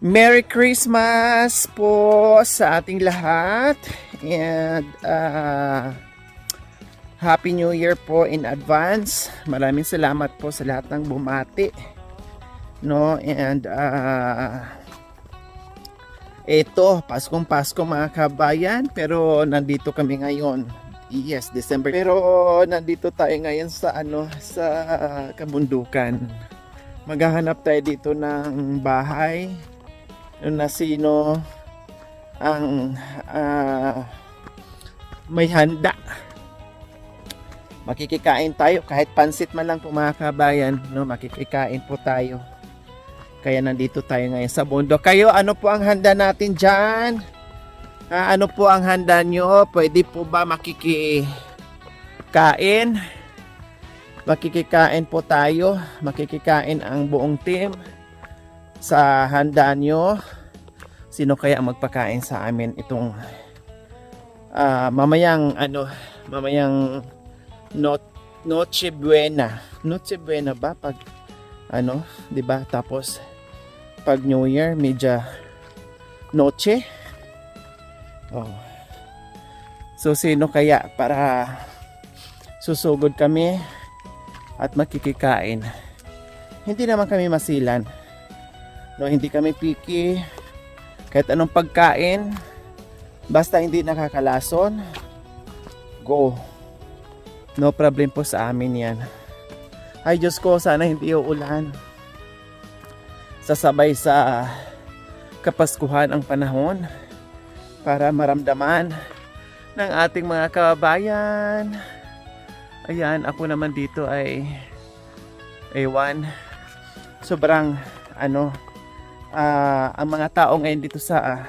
Merry Christmas po sa ating lahat and Happy New Year po in advance. Maraming salamat po sa lahat ng bumati, no? And ito, Paskong Pasko mga kabayan, pero nandito kami ngayon. Yes, December. Pero nandito tayo ngayon sa sa kabundukan. Maghahanap tayo dito ng bahay na sino ang may handa. Makikikain tayo kahit pansit man lang po mga kabayan, no? Makikikain po tayo. Kaya nandito tayo ngayon sa bundok. Kayo, ano po ang handa natin dyan? Ano po ang handa nyo? Pwede po ba makikikain? Makikikain po tayo. Makikikain ang buong team sa handa nyo. Sino kaya ang magpakain sa amin itong mamayang Noche Buena. Noche Buena ba pag 'di ba? Tapos pag New Year, medya Noche. Oh. So sino kaya para susugod kami at makikikain? Hindi naman kami masilan. No, hindi kami picky. Kahit anong pagkain, basta hindi nakakalason, go. No problem po sa amin yan. Ay Diyos ko, sana hindi uulan. Sasabay sa Kapaskuhan ang panahon para maramdaman ng ating mga kababayan. Ayan, ako naman dito ay ewan. Sobrang ang mga tao ngayon dito sa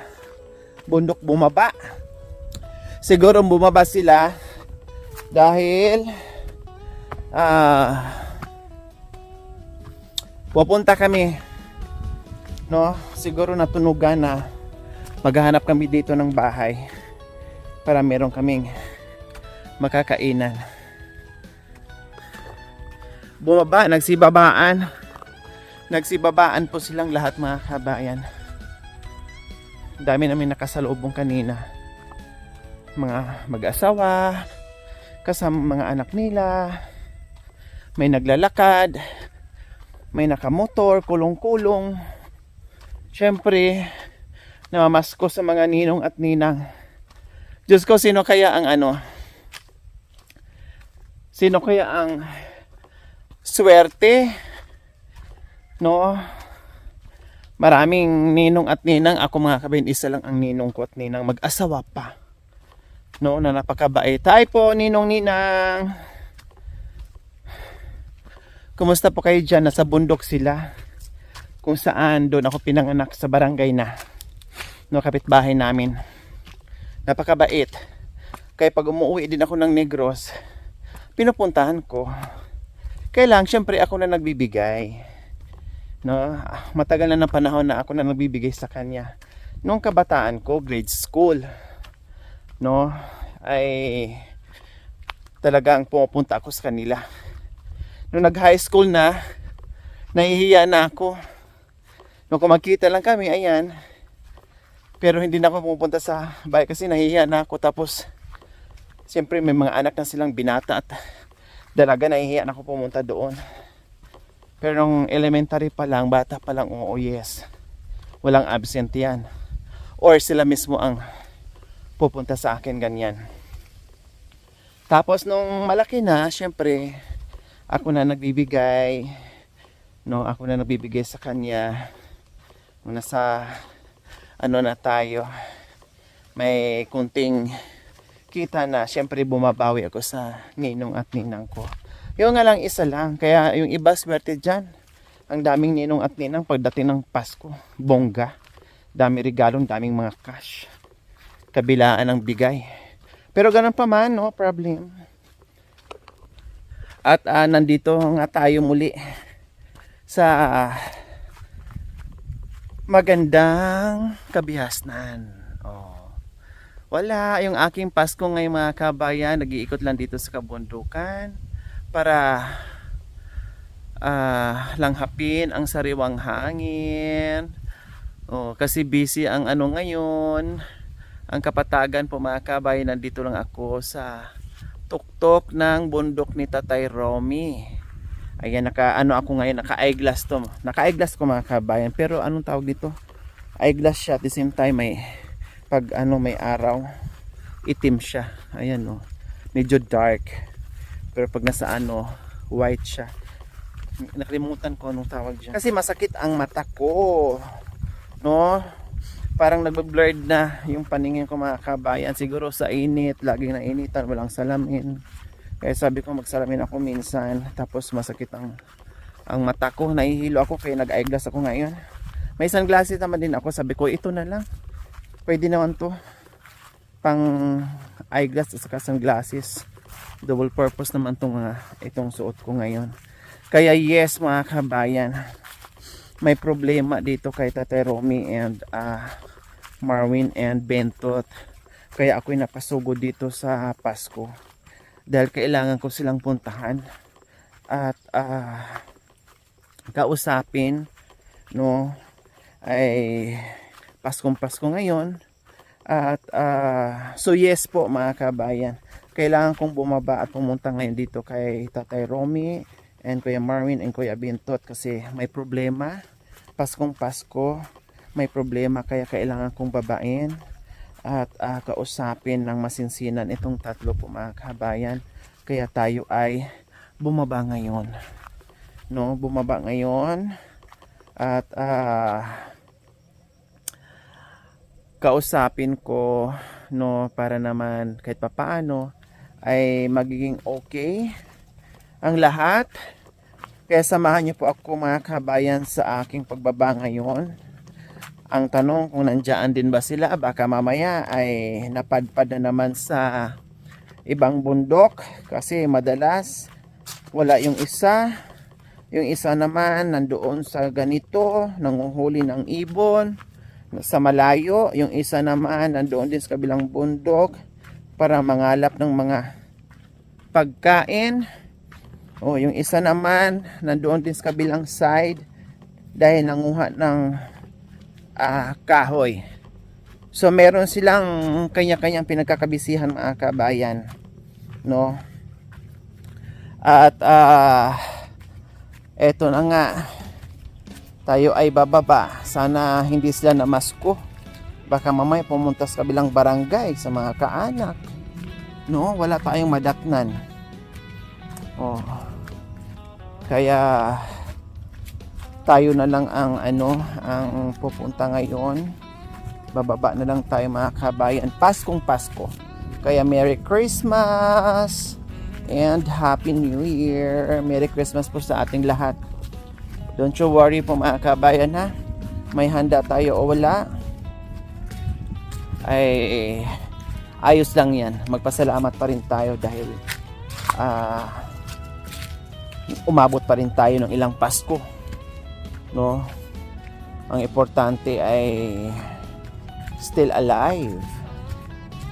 bundok bumaba. Siguro bumaba sila dahil pupunta kami, no? Siguro natunugan na maghahanap kami dito ng bahay para meron kaming makakainan. Bumaba, nagsibabaan po silang lahat mga kabayan. Dami namin nakasalubong kanina, mga mag-asawa kasama mga anak nila, may naglalakad, may nakamotor, kulong-kulong. Syempre namamasko sa mga ninong at ninang. Diyos ko, sino kaya ang swerte, no? Maraming ninong at ninang. Ako mga kabayan, isa lang ang ninong ko at ninang, mag-asawa pa, no, na napakabait. Hi po ninong ninang, kumusta po kayo dyan? Nasa bundok sila, kung saan doon ako pinanganak sa barangay na, no, kapitbahay namin. Napakabait. Kaya pag umuwi din ako ng Negros, pinupuntahan ko. Kaya lang, syempre ako na nagbibigay, no? Matagal na ng panahon na ako na nagbibigay sa kanya. Nung kabataan ko, grade school, no, ay talagang pumupunta ako sa kanila. Nung nag high school na, nahihiya na ako. Nung kumagkita lang kami, ayan, pero hindi na ako pumupunta sa bahay kasi nahihiya na ako. Tapos siyempre may mga anak na silang binata at dalaga, nahihiya na ako pumunta doon. Pero nung elementary pa lang, bata pa lang, oo, yes, walang absent yan, or sila mismo ang pupunta sa akin, ganyan. Tapos nung malaki na, syempre ako na nagbibigay, no, ako na nagbibigay sa kanya. Nung nasa na tayo, may kunting kita na, syempre bumabawi ako sa ninong at ninang ko. Yung nga lang, isa lang. Kaya yung iba swerte dyan, ang daming ninong at ninang pagdating ng Pasko, bongga, dami regalong, daming mga cash, kabilaan ng bigay. Pero ganun pa man, no problem. At nandito nga tayo muli sa magandang Kabihasnan. Wala, yung aking Pasko ngayon mga kabayan, nag-iikot lang dito sa kabundukan para langhapin ang sariwang hangin, Oh, kasi busy ang ano ngayon, ang kapatagan po mga kabayan. Nandito lang ako sa tuktok ng bundok ni Tatay Romy. Ayan, naka ano ako ngayon, naka eyeglass to. Naka eyeglass ko mga kabayan, pero anong tawag dito? Eyeglass siya at the same time may pag ano may araw, itim siya. Ayan oh. Medyo dark. Pero pag nasa ano, white siya. Nakalimutan ko anong tawag diyan. Kasi masakit ang mata ko. No? Parang nagbe-blurred na yung paningin ko mga kabayan. Siguro sa init, laging nainitan, walang salamin. Kaya sabi ko magsalamin ako minsan. Tapos masakit ang mata ko. Nahihilo ako kaya nag-eyeglass ako ngayon. May sunglasses naman din ako. Sabi ko ito na lang. Pwede naman to. Pang eyeglass at saka sunglasses. Double purpose naman itong suot ko ngayon. Kaya yes mga kabayan. May problema dito kay Tatay Romy and Marwin and Bentot. Kaya ako'y napasugod dito sa Pasko. Dahil kailangan ko silang puntahan at kausapin, no? Ay Paskong Pasko ngayon. At so yes po mga kabayan. Kailangan kong bumaba at pumunta ngayon dito kay Tatay Romy and Kuya Marwin and Kuya Bentot kasi may problema. Paskong Pasko, may problema kaya kailangan kong babain at kausapin ng masinsinan itong tatlo po mga kabayan. Kaya tayo ay bumaba ngayon. No, bumaba ngayon at kausapin ko, no, para naman kahit papaano ay magiging okay ang lahat. Kaya samahan niyo po ako mga kabayan sa aking pagbaba ngayon. Ang tanong kung nandiyan din ba sila, baka mamaya ay napadpad na naman sa ibang bundok kasi madalas wala yung isa. Yung isa naman nandoon sa ganito, nanguhuli ng ibon sa malayo. Yung isa naman nandoon din sa kabilang bundok para mangalap ng mga pagkain. Oh, yung isa naman nandoon din sa kabilang side dahil nanguha ng kahoy. So meron silang kanya-kanyang pinagkakabisihan mga kabayan, no? At eto na nga, tayo ay bababa. Sana hindi sila namasko. Baka mamaya pumunta sa kabilang barangay sa mga kaanak, no? Wala tayong madatnan. Oh. Kaya tayo na lang ang ang pupunta ngayon. Bababa na lang tayo mga kabayan. Paskong Pasko. Kaya Merry Christmas and Happy New Year. Merry Christmas po sa ating lahat. Don't you worry po mga kabayan ha. May handa tayo o wala, ay ayos lang yan. Magpasalamat pa rin tayo dahil umabot pa rin tayo ng ilang Pasko, no? Ang importante ay still alive,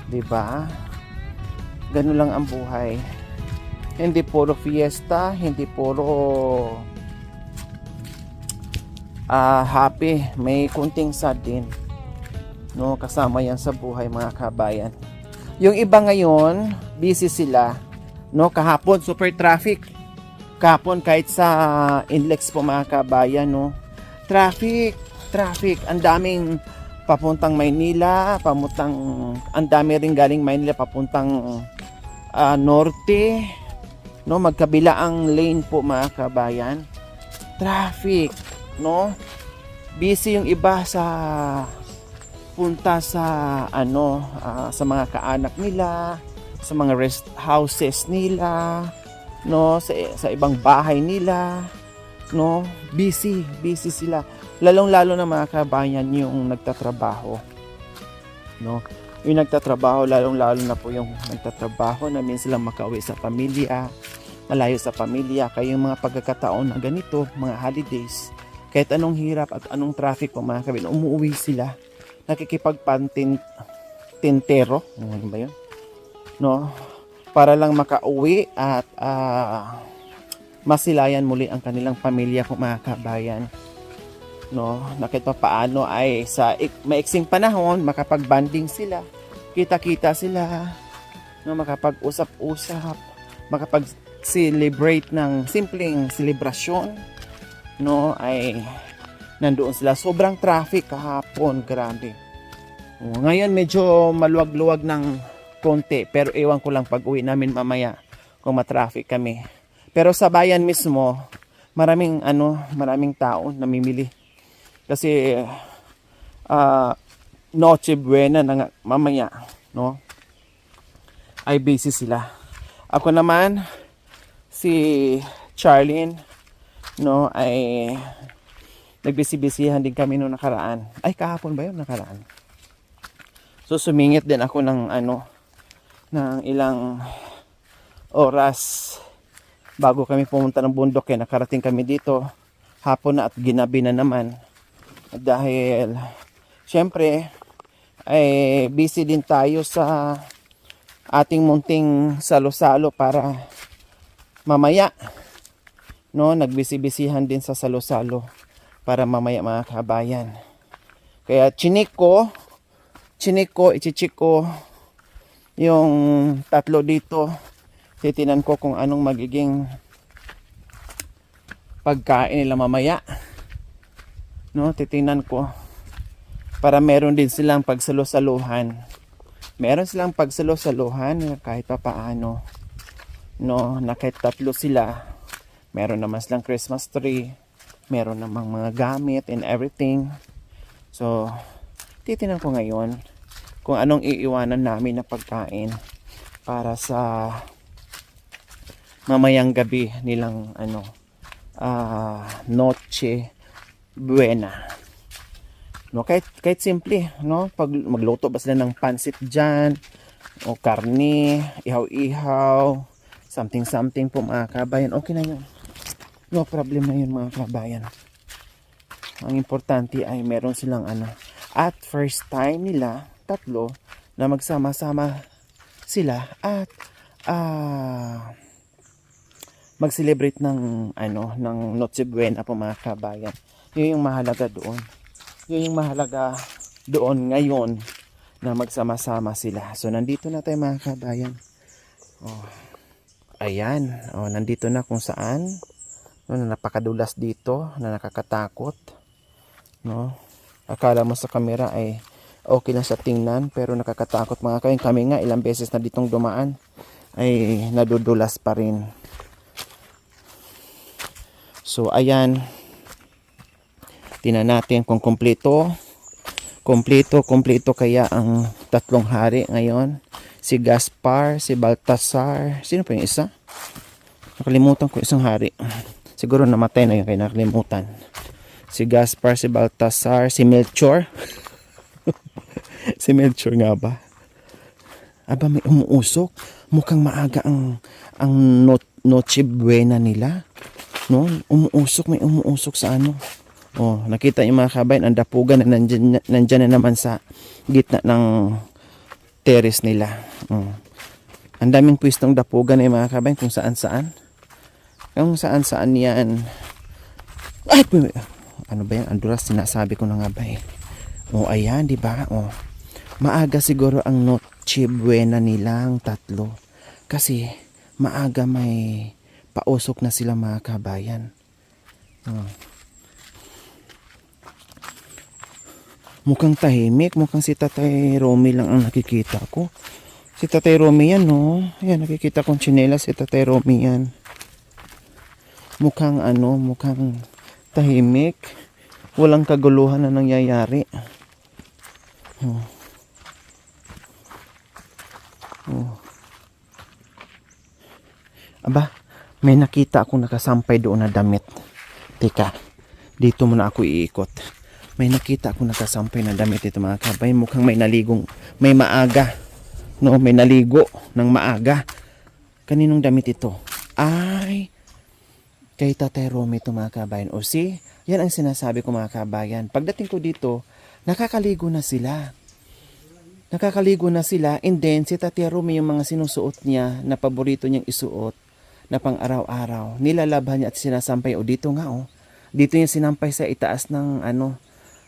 di ba? Ganun lang ang buhay. Hindi puro fiesta, hindi puro happy, may kunting sad din, no? Kasama yan sa buhay mga kabayan. Yung iba ngayon busy sila, no? Kahapon super traffic. Kahapon kahit sa Inlex po mga kabayan, no? Traffic. Ang daming papuntang Maynila, ang dami rin galing Maynila papuntang norte, no? Magkabila ang lane po mga kabayan. Traffic, no? Busy yung iba sa punta sa sa mga kaanak nila, sa mga rest houses nila, no, sa ibang bahay nila, no? Busy sila, lalong-lalo na mga kabayan yung nagtatrabaho, no? Yung nagtatrabaho, lalong-lalo na po yung nagtatrabaho na minsan lang makauwi sa pamilya, malayo sa pamilya. Kaya yung mga pagkakataon na ganito, mga holidays, kahit anong hirap at anong traffic po mga kabayan, umuwi sila, nakikipagpantintero, ano ba yun, no? Para lang makauwi at masilayan muli ang kanilang pamilya kung mga kabayan. no, na kahit pa paano ay sa maiksing panahon makapag-banding sila, kita-kita sila, no, makapag-usap-usap, makapag-celebrate ng simpleng selebrasyon, no, ay nandoon sila. Sobrang traffic kahapon, grabe. Ngayon medyo maluwag-luwag ng konti, pero ewan ko lang pag uwi namin mamaya kung matraffic kami. Pero sa bayan mismo, maraming tao namimili. Kasi Noche Buena na mamaya, no? Ay busy sila. Ako naman si Charlene, no, ay nagbisi-bisihan din kami noong nakaraan. Ay kahapon ba 'yun, nakaraan? So sumingit din ako ng ng ilang oras bago kami pumunta ng bundok, kaya nakarating kami dito hapon na at ginabi na naman. Dahil syempre ay busy din tayo sa ating munting salo-salo para mamaya, no, nagbisi-bisihan din sa salo-salo para mamaya mga kabayan. Kaya ichichik ko yung tatlo dito. Titinan ko kung anong magiging pagkain nila mamaya, no, titingnan ko para meron din silang pagsalo-saluhan. Meron silang pagsalo-saluhan kahit pa paano, no, na kahit tatlo sila. Meron naman silang Christmas tree, meron namang mga gamit and everything. So titingnan ko ngayon kung anong iiwanan namin na pagkain para sa mamayang gabi nilang Noche Buena, no, kahit simple, no, pag magluto ba sila ng pansit dyan o karne, ihaw-ihaw, something po mga kabayan, okay na yun, no problem na yun mga kabayan. Ang importante ay meron silang at first time nila tatlo na magsama-sama sila at mag-celebrate ng ng Noche Buena po mga kabayan. Yun yung mahalaga doon. Yun yung mahalaga doon ngayon na magsama-sama sila. So nandito na tayo mga kabayan. Oh. Ayan, nandito na kung saan. No, napakadulas dito, na nakakatakot. No? Akala mo sa camera ay okay lang sa tingnan, pero nakakatakot mga kabayan. Kami nga ilang beses na ditong dumaan ay nadudulas pa rin. So ayan, tingnan natin kung kompleto kaya ang tatlong hari ngayon. Si Gaspar, si Baltasar, sino pa yung isa? Nakalimutan ko isang hari. Siguro namatay na yun kaya nakalimutan. Si Gaspar, si Baltasar, si Melchor. Si Melchor nga ba? Aba, may umuusok. Mukhang maaga ang Noche Buena nila. No, may umuusok sa nakita yung mga kabayan, ang dapugan na nandyan na naman sa gitna ng terrace nila. Ang daming pwestong dapugan na yung mga kabayan kung saan-saan yan. Ay, ano ba yan? Anduras, sinasabi ko na nga ba eh. Ayan, di ba? Maaga siguro ang Noche Buena nilang tatlo. Kasi maaga may pausok na sila mga kabayan. Mukhang tahimik, mukhang si Tatay Romy lang ang nakikita ko. Si Tatay Romy yan, no? Ayan, nakikita kong tsinelas si Tatay Romy yan. Mukhang tahimik. Walang kaguluhan na nangyayari. Aba, may nakita akong nakasampay doon na damit. Teka, dito muna ako iikot. May nakita akong nakasampay na damit ito mga kabayan. Mukhang may maaga. No, may naligo ng maaga. Kaninong damit ito? Ay, kay Tatay Romy ito mga kabayan. Yan ang sinasabi ko mga kabayan. Pagdating ko dito, nakakaligo na sila. And then si Tatay Romy yung mga sinusuot niya na paborito niyang isuot na pang araw-araw, nilalabhan niya at sinasampay, dito nga Dito yung sinampay sa itaas ng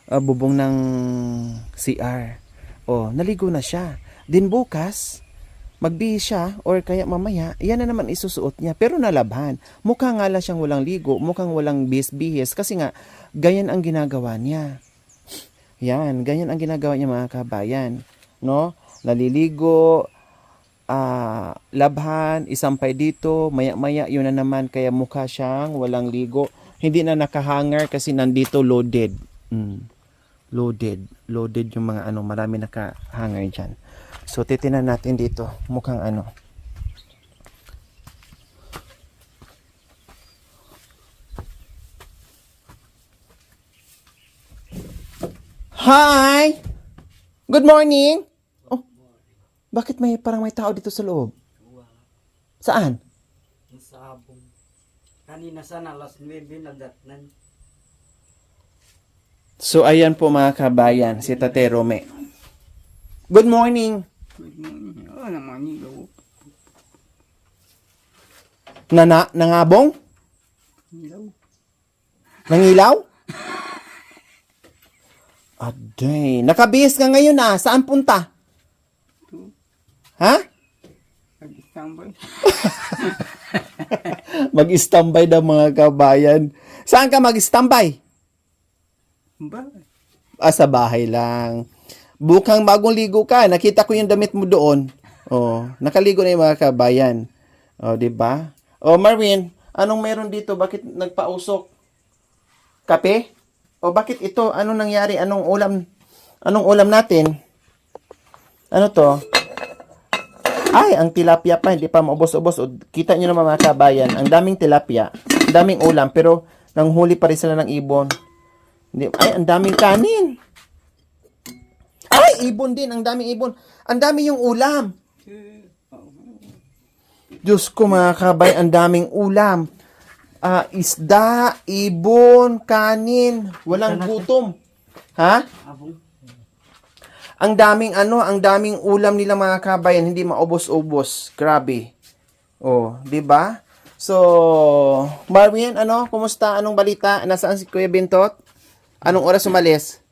bubong ng CR. Oh, naligo na siya. Din bukas, magbihis siya or kaya mamaya, yan na naman isusuot niya. Pero nalabhan. Mukha nga lang siyang walang ligo, mukhang walang bihis kasi nga, ganyan ang ginagawa niya. Yan, ganyan ang ginagawa niya mga kabayan. No? Naliligo, labhan, isampay dito, maya-maya yun na naman, kaya mukha siyang walang ligo. Hindi na nakahanger kasi nandito loaded. Loaded yung mga marami nakahanger dyan. So, titinan natin dito. Mukhang Hi! Good morning! Oh, bakit parang may tao dito sa loob? Saan? Sa abong. Kanina sana alas 9 nadatnan. So, ayan po mga kabayan, si Tate Rome. Good morning! Good morning. Oh, naman ilaw. Nangabong? Ilaw. Nangilaw? Aday, nakabihis ka ngayon Saan punta? Ito. Ha? Nag-standby. Mag-standby daw mga kabayan. Saan ka mag-standby? Ba? Sa bahay lang. Bukang bagong ligo ka. Nakita ko yung damit mo doon. Oh, nakaligo na yung mga kabayan. Oh, di ba? Oh, Marvin, anong meron dito? Bakit nagpausok? Kape? O bakit ito? Anong nangyari? Anong ulam natin? Ano to? Ay, ang tilapia pa. Hindi pa maubos-ubos. Kita nyo naman mga kabayan. Ang daming tilapia. Ang daming ulam. Pero nanghuli pa rin sila ng ibon. Ay, ang daming kanin. Ay, ibon din. Ang daming ibon. Ang dami yung ulam. Diyos ko mga kabayan. Ang daming ulam. Isda, ibon, kanin, walang gutom. Ha? Abong. Ang daming ulam nila mga kabayan, hindi maubos-ubos. Grabe. Oh, 'di ba? So, Marvin, kumusta? Anong balita? Nasaan si Kuya Bintot? Anong oras umalis?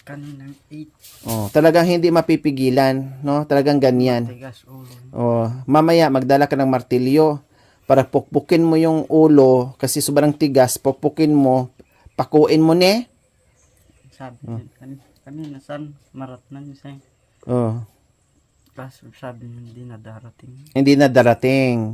Kaninang 8. Oh, talagang hindi mapipigilan, no? Talagang ganyan. Tigas ulo. Oh, mamaya magdala ka ng martilyo para pukpukin mo yung ulo kasi sobrang tigas, pukpukin mo, pakuin mo Sabi kanina san marat na niya sa'yo. Oh. Kaso sabi niya hindi na darating. Hindi na darating.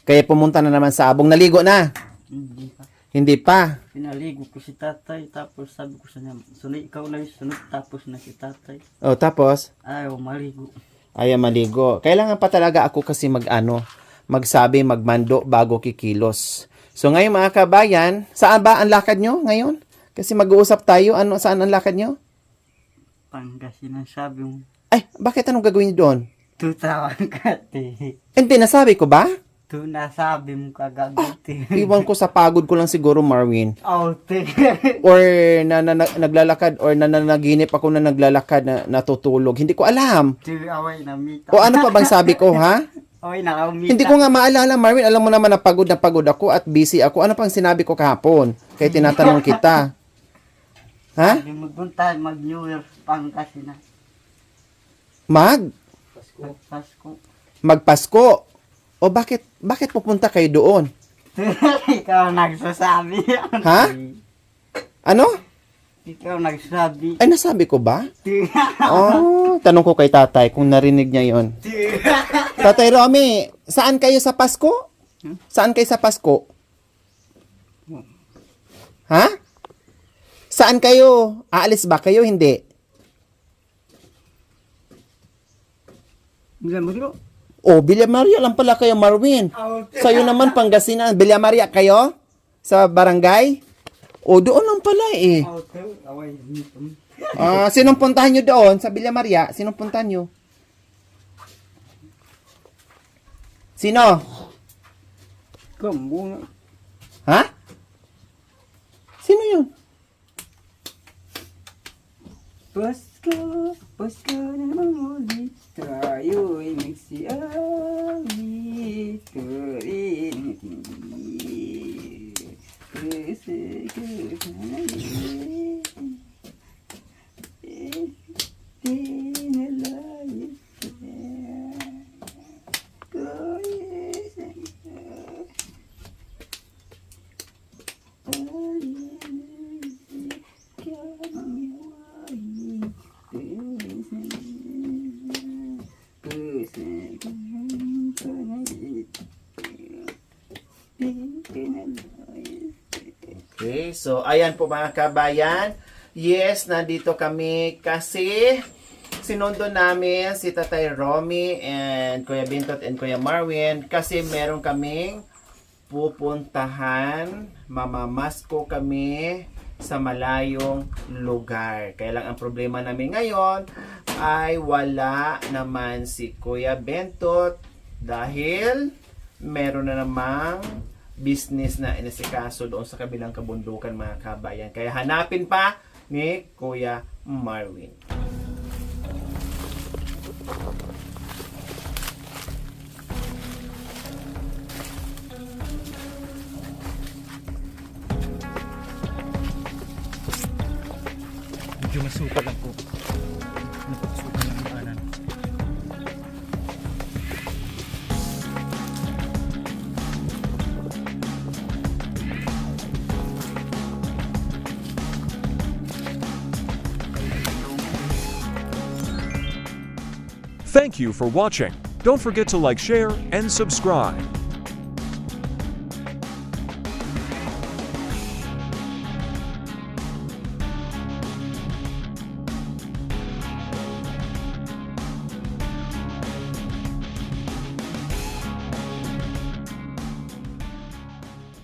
Kaya pumunta na naman sa abong. Naligo na? Hindi pa. Hindi pa. Pinaligo ko si tatay tapos sabi ko sa niya, sunod ikaw lang sunod tapos na si tatay. Oh, tapos? Ayaw maligo. Ayaw maligo. Kailangan pa talaga ako kasi magsabi, magmando bago kikilos. So ngayon mga kabayan, saan ba ang lakad nyo ngayon? Kasi mag-uusap tayo, saan ang lakad nyo? Pangasinan sabi mo. Ay, bakit anong gagawin nyo doon? Tutawang kati. Hindi, nasabi ko ba? Tu nasabi mo kagagati. Iwan ko sa pagod ko lang siguro, Marvin. Aute. Or naglalakad or nananaginip ako na naglalakad na natutulog. Hindi ko alam. Tu away na mita. O ano pa bang sabi ko, ha? Away na umita. Hindi ko nga maalala, Marvin. Alam mo naman na pagod ako at busy ako. Ano pang sinabi ko kahapon? Kaya tinatanong kita. Ha? Sabi mo dun tayo mag-New Year Pangasinan. Pasko. Magpasko. O bakit pupunta kayo doon? Ikaw nagsasabi. Ha? Ano? Ikaw nagsabi. Ay, nasabi ko ba? Oh, tanong ko kay tatay kung narinig niya yon. Tatay Romy, saan kayo sa Pasko? Saan kayo sa Pasko? Ha? Saan kayo? Aalis ba kayo? Hindi. Bila mo dito? Oh, Villa Maria lang pala kayo, Marvin. Sa'yo naman, Pangasinan. Villa Maria kayo? Sa barangay? O, doon lang pala eh. Away dito. Sinong puntahan nyo doon sa Villa Maria? Sinong puntahan nyo? Sino? Kambo. Ha? Sino yun? Pasko naman ulit tayo'y magsiawit pa rin. Kasi Okay, so ayan po mga kabayan. Yes, nandito kami kasi sinundo namin si Tatay Romy and Kuya Bintot and Kuya Marwin kasi meron kaming pupuntahan. Mamamasko kami sa malayong lugar. Kaya lang ang problema namin ngayon ay wala naman si Kuya Bentot dahil meron na namang business na inisikaso doon sa kabilang kabundukan mga kabayan. Kaya hanapin pa ni Kuya Marwin. Medyo masukal lang po. Napagsukan ng daanan. Thank you for watching. Don't forget to like, share, and subscribe.